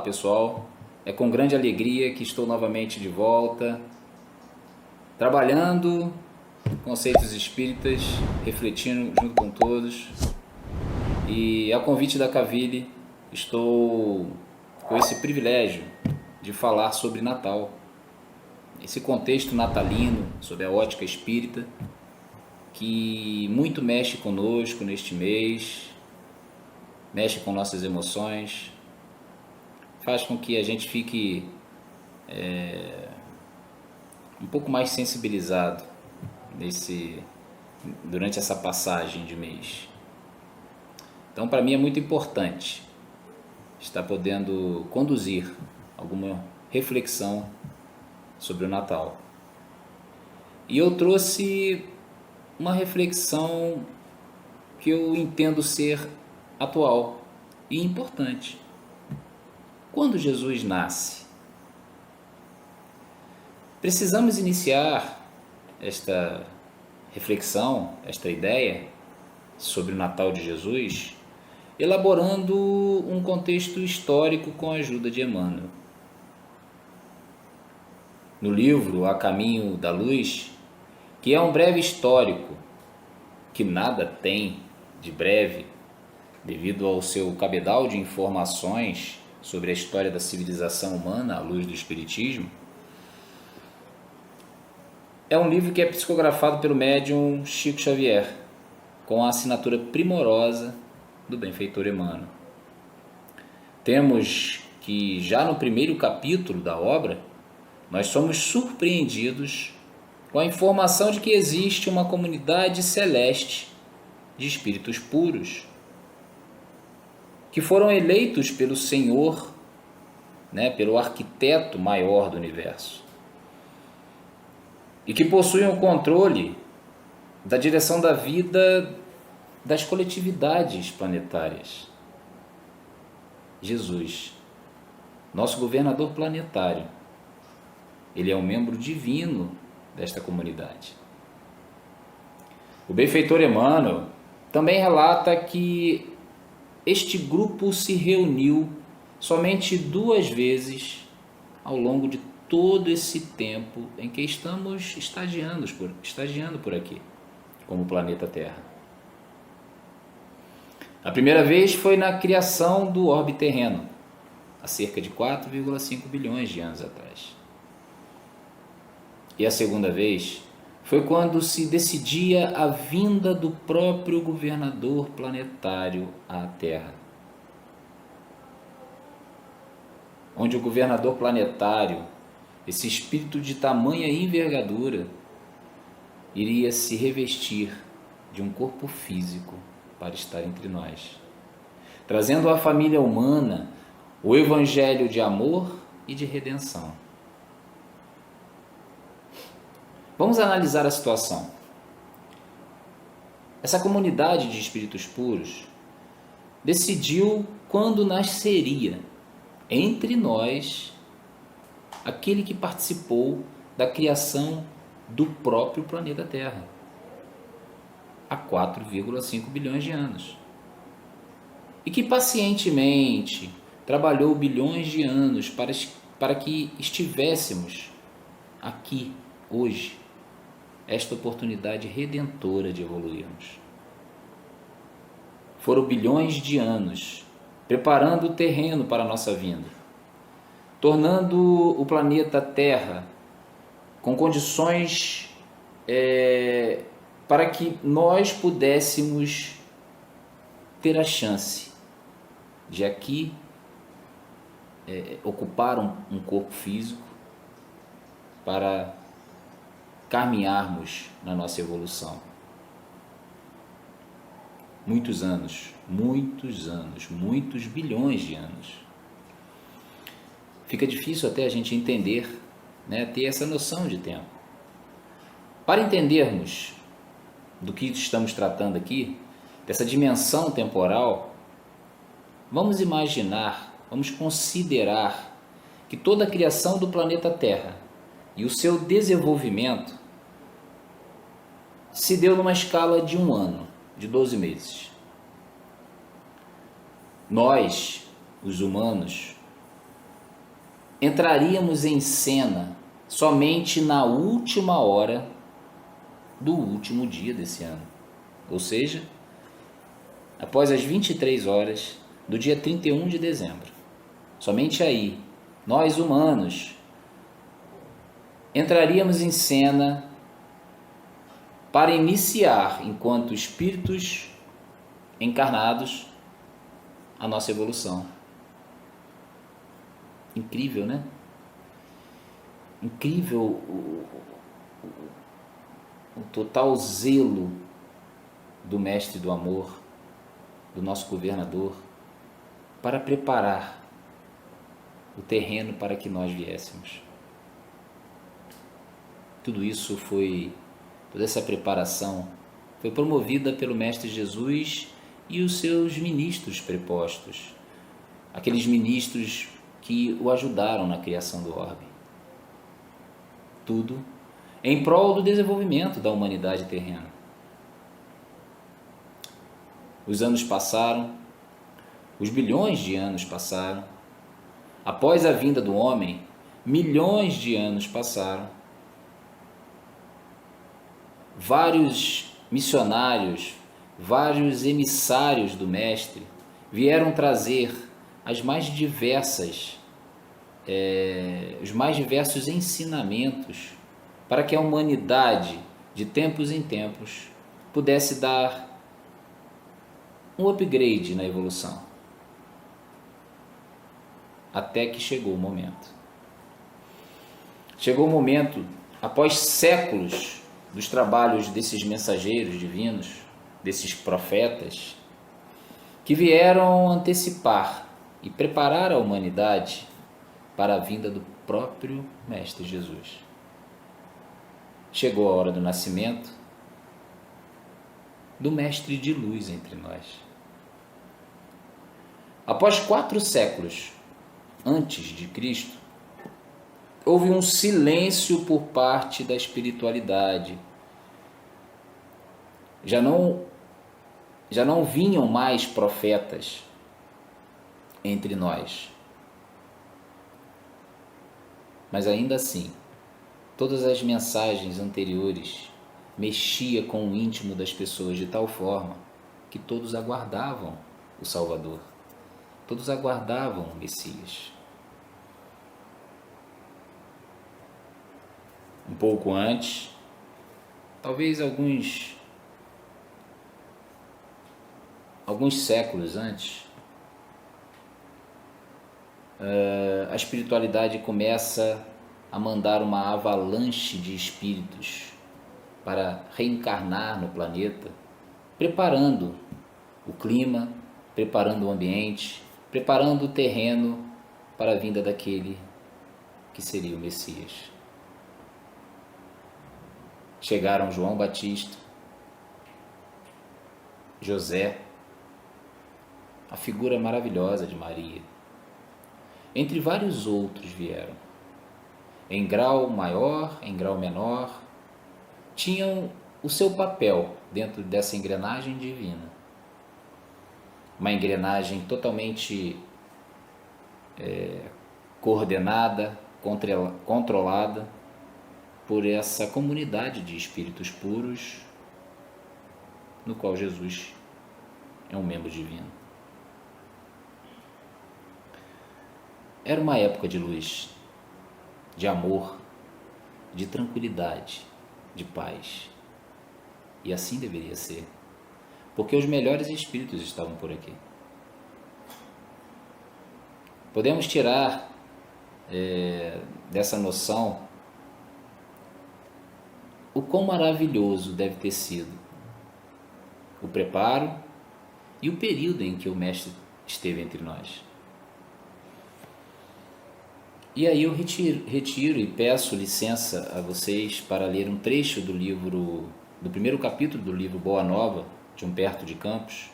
pessoal, é com grande alegria que estou novamente de volta, trabalhando conceitos espíritas, refletindo junto com todos, e a convite da Caville estou com esse privilégio de falar sobre Natal, esse contexto natalino, sob a ótica espírita, que muito mexe conosco neste mês, mexe com nossas emoções, faz com que a gente fique um pouco mais sensibilizado durante essa passagem de mês. Então, para mim é muito importante estar podendo conduzir alguma reflexão sobre o Natal. E eu trouxe uma reflexão que eu entendo ser atual e importante. Quando Jesus nasce? Precisamos iniciar esta reflexão, esta ideia sobre o Natal de Jesus, elaborando um contexto histórico com a ajuda de Emmanuel. No livro A Caminho da Luz, que é um breve histórico, que nada tem de breve, devido ao seu cabedal de informações sobre a história da civilização humana à luz do Espiritismo, é um livro que é psicografado pelo médium Chico Xavier, com a assinatura primorosa do benfeitor Emmanuel. Temos que, já no primeiro capítulo da obra, nós somos surpreendidos com a informação de que existe uma comunidade celeste de espíritos puros, que foram eleitos pelo Senhor, pelo arquiteto maior do universo, e que possuem o controle da direção da vida das coletividades planetárias. Jesus, nosso governador planetário, ele é um membro divino desta comunidade. O benfeitor Emmanuel também relata que este grupo se reuniu somente 2 vezes ao longo de todo esse tempo em que estamos estagiando por aqui, como planeta Terra. A primeira vez foi na criação do orbe terreno, há cerca de 4,5 bilhões de anos atrás. E a segunda vez foi quando se decidia a vinda do próprio governador planetário à Terra. Onde o governador planetário, esse espírito de tamanha envergadura, iria se revestir de um corpo físico para estar entre nós, trazendo à família humana o evangelho de amor e de redenção. Vamos analisar a situação. Essa comunidade de espíritos puros decidiu quando nasceria entre nós aquele que participou da criação do próprio planeta Terra há 4,5 bilhões de anos, e que pacientemente trabalhou bilhões de anos para que estivéssemos aqui hoje, esta oportunidade redentora de evoluirmos. Foram bilhões de anos preparando o terreno para a nossa vinda, tornando o planeta Terra com condições para que nós pudéssemos ter a chance de aqui ocupar um corpo físico para caminharmos na nossa evolução. Muitos anos, muitos bilhões de anos. Fica difícil até a gente entender, ter essa noção de tempo. Para entendermos do que estamos tratando aqui, dessa dimensão temporal, vamos imaginar, vamos considerar que toda a criação do planeta Terra e o seu desenvolvimento se deu numa escala de 1 ano, de 12 meses. Nós, os humanos, entraríamos em cena somente na última hora do último dia desse ano, ou seja, após as 23 horas do dia 31 de dezembro. Somente aí, nós humanos entraríamos em cena para iniciar, enquanto espíritos encarnados, a nossa evolução. Incrível, né? Incrível o total zelo do Mestre do Amor, do nosso governador, para preparar o terreno para que nós viéssemos. Toda essa preparação foi promovida pelo Mestre Jesus e os seus ministros prepostos, aqueles ministros que o ajudaram na criação do orbe. Tudo em prol do desenvolvimento da humanidade terrena. Os anos passaram, os bilhões de anos passaram. Após a vinda do homem, milhões de anos passaram. Vários missionários, vários emissários do Mestre vieram trazer os mais diversos ensinamentos para que a humanidade, de tempos em tempos, pudesse dar um upgrade na evolução. Até que chegou o momento. Chegou o momento, após séculos dos trabalhos desses mensageiros divinos, desses profetas, que vieram antecipar e preparar a humanidade para a vinda do próprio Mestre Jesus. Chegou a hora do nascimento do Mestre de Luz entre nós. Após 4 séculos antes de Cristo, houve um silêncio por parte da espiritualidade. Já não vinham mais profetas entre nós. Mas ainda assim, todas as mensagens anteriores mexiam com o íntimo das pessoas de tal forma que todos aguardavam o Salvador. Todos aguardavam o Messias. Um pouco antes, talvez alguns séculos antes, a espiritualidade começa a mandar uma avalanche de espíritos para reencarnar no planeta, preparando o clima, preparando o ambiente, preparando o terreno para a vinda daquele que seria o Messias. Chegaram João Batista, José, a figura maravilhosa de Maria. Entre vários outros vieram, em grau maior, em grau menor, tinham o seu papel dentro dessa engrenagem divina. Uma engrenagem totalmente coordenada, controlada por essa comunidade de espíritos puros, no qual Jesus é um membro divino. Era uma época de luz, de amor, de tranquilidade, de paz. E assim deveria ser, porque os melhores espíritos estavam por aqui. Podemos tirar dessa noção o quão maravilhoso deve ter sido o preparo e o período em que o Mestre esteve entre nós. E aí eu retiro e peço licença a vocês para ler um trecho do primeiro capítulo do livro Boa Nova, de Humberto de Campos,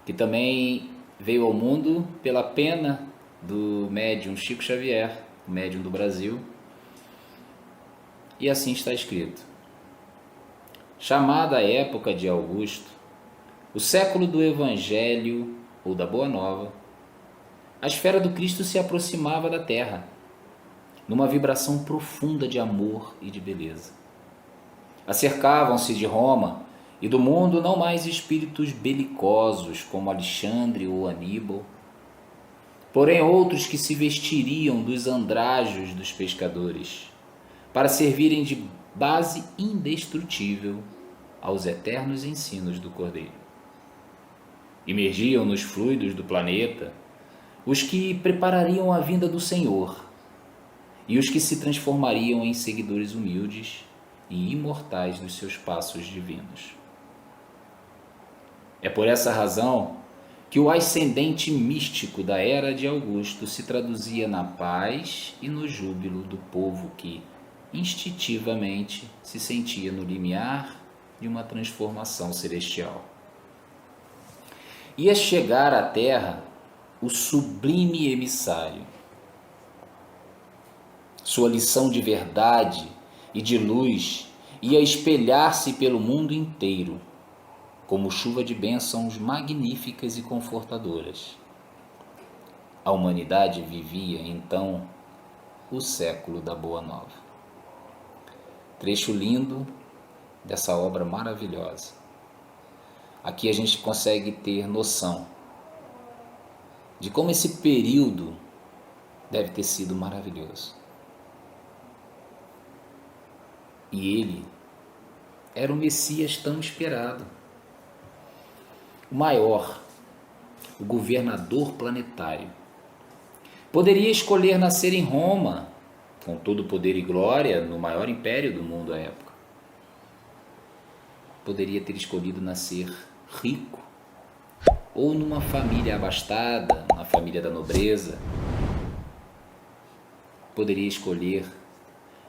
que também veio ao mundo pela pena do médium Chico Xavier, o médium do Brasil. E assim está escrito: chamada a época de Augusto, o século do Evangelho ou da Boa Nova, a esfera do Cristo se aproximava da terra, numa vibração profunda de amor e de beleza. Acercavam-se de Roma e do mundo não mais espíritos belicosos como Alexandre ou Aníbal, porém outros que se vestiriam dos andrajos dos pescadores, para servirem de base indestrutível aos eternos ensinos do Cordeiro. Imergiam nos fluidos do planeta os que preparariam a vinda do Senhor e os que se transformariam em seguidores humildes e imortais dos seus passos divinos. É por essa razão que o ascendente místico da era de Augusto se traduzia na paz e no júbilo do povo que, instintivamente, se sentia no limiar de uma transformação celestial. Ia chegar à Terra o sublime emissário. Sua lição de verdade e de luz ia espelhar-se pelo mundo inteiro, como chuva de bênçãos magníficas e confortadoras. A humanidade vivia, então, o século da Boa Nova. Trecho lindo dessa obra maravilhosa. Aqui a gente consegue ter noção de como esse período deve ter sido maravilhoso. E ele era o Messias tão esperado, o maior, o governador planetário. Poderia escolher nascer em Roma, com todo o poder e glória, no maior império do mundo à época. Poderia ter escolhido nascer rico, ou numa família abastada, na família da nobreza. Poderia escolher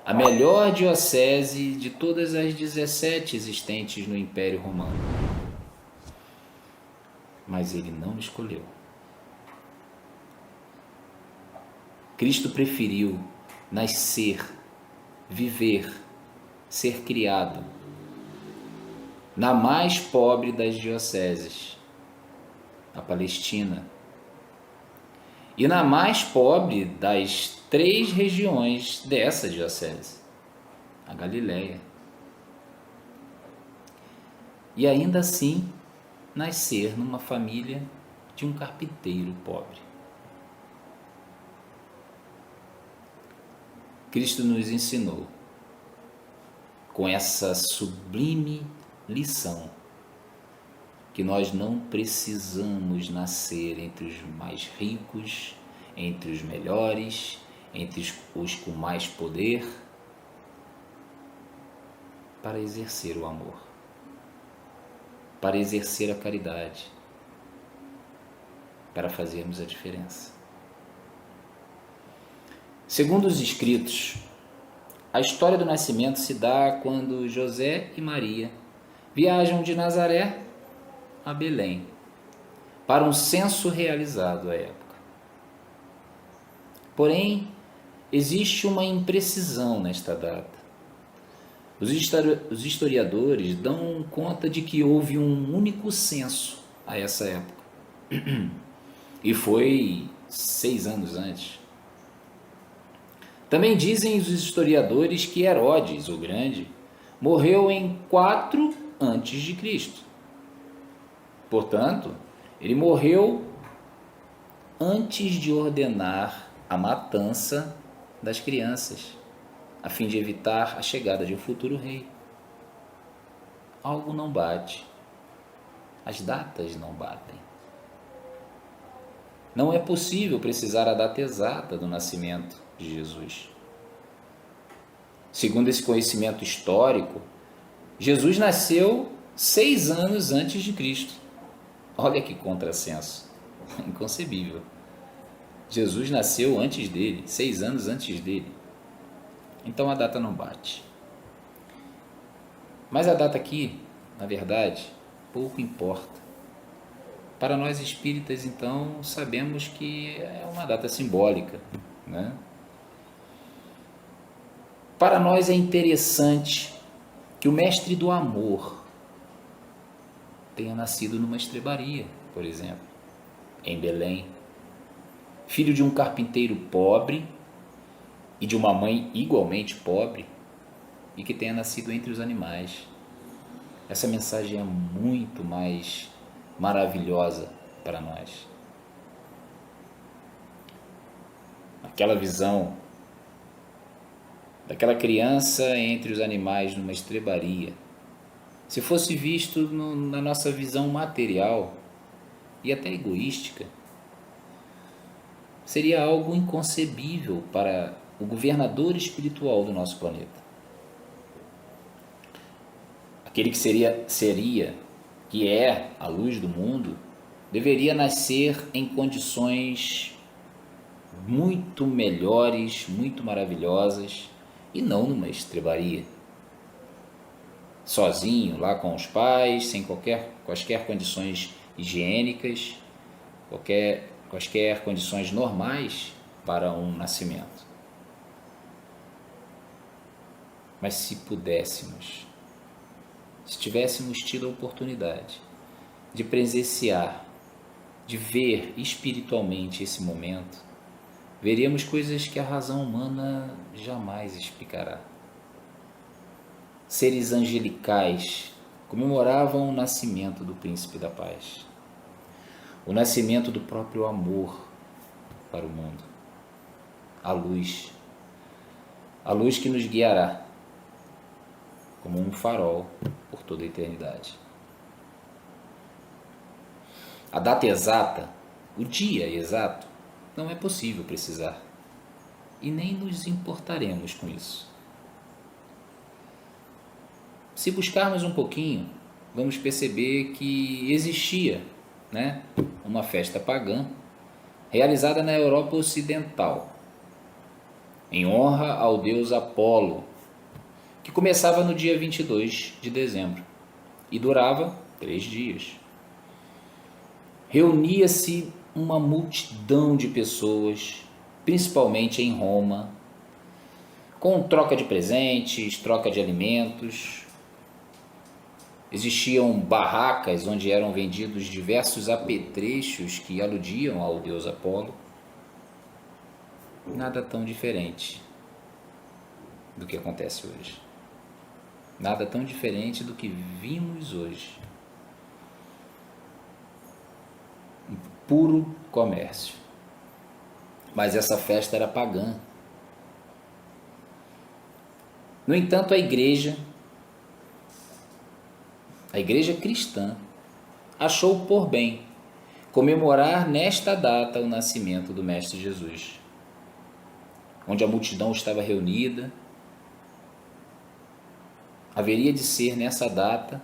a melhor diocese de todas as 17 existentes no Império Romano. Mas ele não escolheu. Cristo preferiu nascer, viver, ser criado na mais pobre das dioceses, a Palestina, e na mais pobre das 3 regiões dessa diocese, a Galileia. E ainda assim, nascer numa família de um carpinteiro pobre. Cristo nos ensinou, com essa sublime lição, que nós não precisamos nascer entre os mais ricos, entre os melhores, entre os com mais poder, para exercer o amor, para exercer a caridade, para fazermos a diferença. Segundo os escritos, a história do nascimento se dá quando José e Maria viajam de Nazaré a Belém para um censo realizado à época. Porém, existe uma imprecisão nesta data. Os historiadores dão conta de que houve um único censo a essa época, e foi 6 anos antes. Também dizem os historiadores que Herodes, o Grande, morreu em 4 antes de Cristo. Portanto, ele morreu antes de ordenar a matança das crianças, a fim de evitar a chegada de um futuro rei. Algo não bate. As datas não batem. Não é possível precisar a data exata do nascimento de Jesus. Segundo esse conhecimento histórico, Jesus nasceu 6 anos antes de Cristo. Olha que contrassenso, inconcebível. Jesus nasceu antes dele, 6 anos antes dele. Então a data não bate. Mas a data aqui, na verdade, pouco importa. Para nós espíritas, então, sabemos que é uma data simbólica, né? Para nós é interessante que o mestre do amor tenha nascido numa estrebaria, por exemplo, em Belém. filho de um carpinteiro pobre e de uma mãe igualmente pobre, e que tenha nascido entre os animais. Essa mensagem é muito mais maravilhosa para nós. Aquela visão daquela criança entre os animais numa estrebaria, se fosse visto na nossa visão material e até egoística, seria algo inconcebível para o governador espiritual do nosso planeta. Aquele que é a luz do mundo, deveria nascer em condições muito melhores, muito maravilhosas, e não numa estrebaria. Sozinho, lá com os pais, sem quaisquer condições higiênicas, quaisquer condições normais para um nascimento. Mas se pudéssemos, se tivéssemos tido a oportunidade de presenciar, de ver espiritualmente esse momento, veríamos coisas que a razão humana jamais explicará. Seres angelicais comemoravam o nascimento do Príncipe da Paz, o nascimento do próprio amor para o mundo, a luz que nos guiará como um farol por toda a eternidade. A data exata, o dia exato, não é possível precisar, e nem nos importaremos com isso. Se buscarmos um pouquinho, vamos perceber que existia, uma festa pagã realizada na Europa Ocidental, em honra ao deus Apolo, que começava no dia 22 de dezembro e durava 3 dias. Reunia-se uma multidão de pessoas, principalmente em Roma, com troca de presentes, troca de alimentos. Existiam barracas onde eram vendidos diversos apetrechos que aludiam ao deus Apolo. Nada tão diferente do que acontece hoje. Nada tão diferente do que vimos hoje. Um puro comércio. Mas essa festa era pagã. No entanto, a igreja cristã achou por bem comemorar nesta data o nascimento do Mestre Jesus, onde a multidão estava reunida. Haveria de ser nessa data,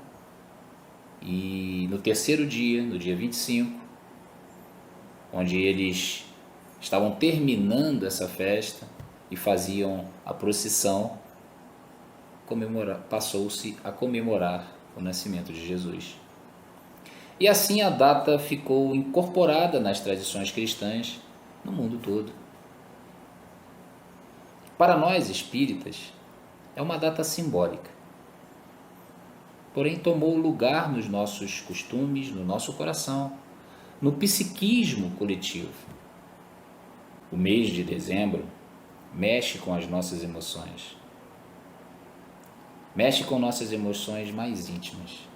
e no terceiro dia, no dia 25, onde eles estavam terminando essa festa e faziam a procissão, passou-se a comemorar o nascimento de Jesus. E assim a data ficou incorporada nas tradições cristãs no mundo todo. Para nós espíritas, é uma data simbólica, porém tomou lugar nos nossos costumes, no nosso coração, no psiquismo coletivo. O mês de dezembro mexe com as nossas emoções. Mexe com nossas emoções mais íntimas.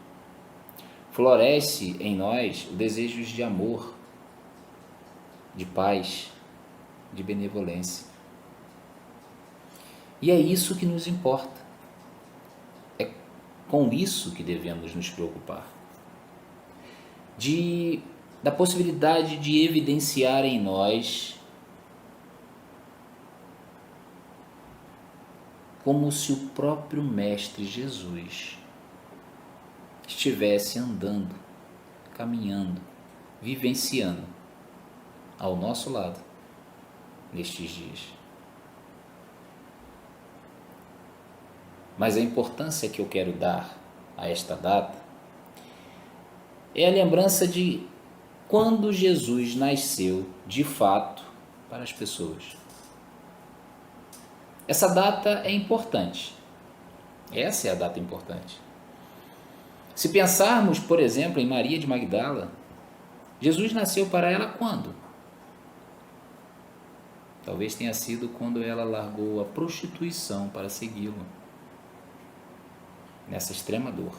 Floresce em nós o desejo de amor, de paz, de benevolência. E é isso que nos importa. É com isso que devemos nos preocupar. Da possibilidade de evidenciar em nós como se o próprio Mestre Jesus estivesse andando, caminhando, vivenciando ao nosso lado nestes dias. Mas a importância que eu quero dar a esta data é a lembrança de quando Jesus nasceu de fato para as pessoas. Essa data é importante. Essa é a data importante. Se pensarmos, por exemplo, em Maria de Magdala, Jesus nasceu para ela quando? Talvez tenha sido quando ela largou a prostituição para segui-lo, nessa extrema dor.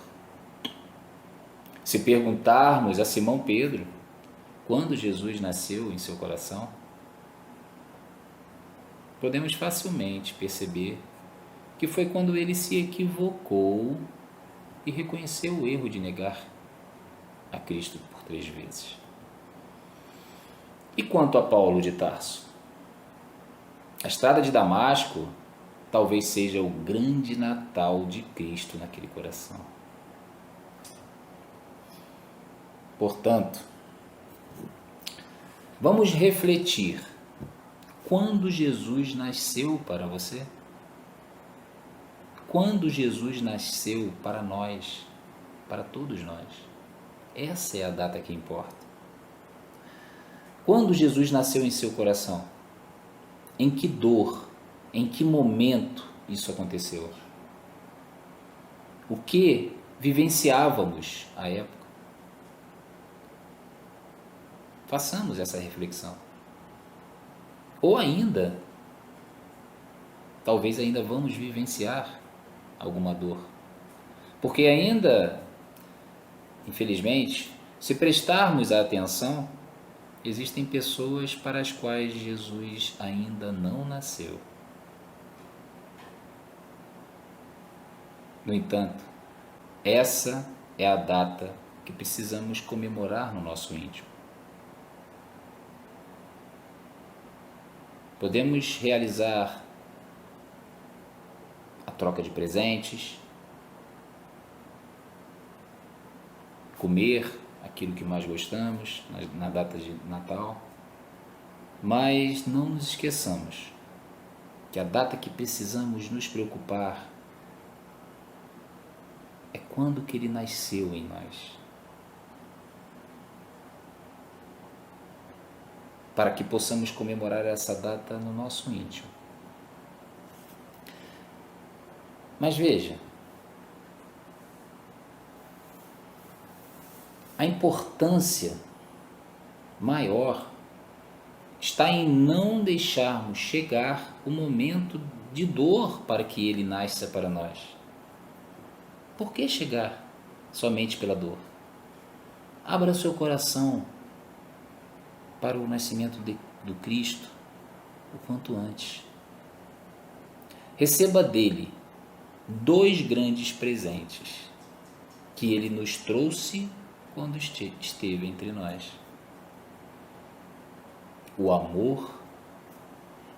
Se perguntarmos a Simão Pedro quando Jesus nasceu em seu coração, podemos facilmente perceber que foi quando ele se equivocou e reconheceu o erro de negar a Cristo por 3 vezes. E quanto a Paulo de Tarso? A estrada de Damasco talvez seja o grande Natal de Cristo naquele coração. Portanto, vamos refletir. Quando Jesus nasceu para você? Quando Jesus nasceu para nós, para todos nós? Essa é a data que importa. Quando Jesus nasceu em seu coração? Em que dor, em que momento isso aconteceu? O que vivenciávamos à época? Façamos essa reflexão. Ou ainda, talvez ainda vamos vivenciar alguma dor. Porque ainda, infelizmente, se prestarmos atenção, existem pessoas para as quais Jesus ainda não nasceu. No entanto, essa é a data que precisamos comemorar no nosso íntimo. Podemos realizar a troca de presentes, comer aquilo que mais gostamos na data de Natal, mas não nos esqueçamos que a data que precisamos nos preocupar é quando que ele nasceu em nós, para que possamos comemorar essa data no nosso íntimo. Mas veja, a importância maior está em não deixarmos chegar o momento de dor para que ele nasça para nós. Por que chegar somente pela dor? Abra seu coração para o nascimento do Cristo o quanto antes. Receba dele 2 grandes presentes que ele nos trouxe quando esteve entre nós: o amor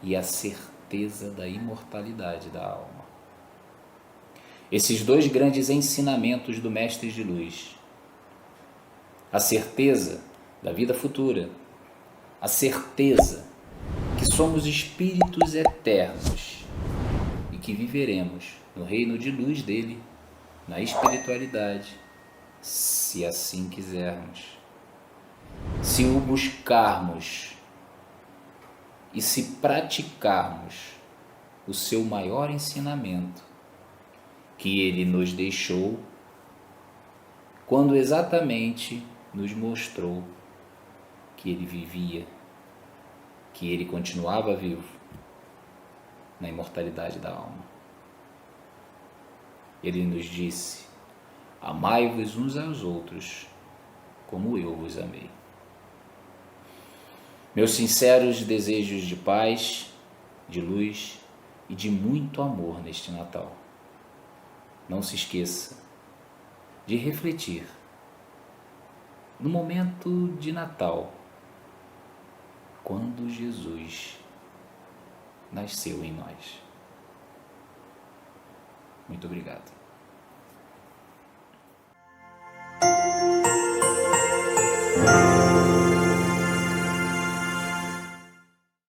e a certeza da imortalidade da alma. Esses 2 grandes ensinamentos do Mestre de Luz: a certeza da vida futura, a certeza que somos espíritos eternos e que viveremos no reino de luz dele, na espiritualidade, se assim quisermos, se o buscarmos e se praticarmos o seu maior ensinamento que ele nos deixou quando exatamente nos mostrou que ele vivia, que ele continuava vivo na imortalidade da alma. Ele nos disse: amai-vos uns aos outros como eu vos amei. Meus sinceros desejos de paz, de luz e de muito amor neste Natal. Não se esqueça de refletir no momento de Natal, quando Jesus nasceu em nós. Muito obrigado.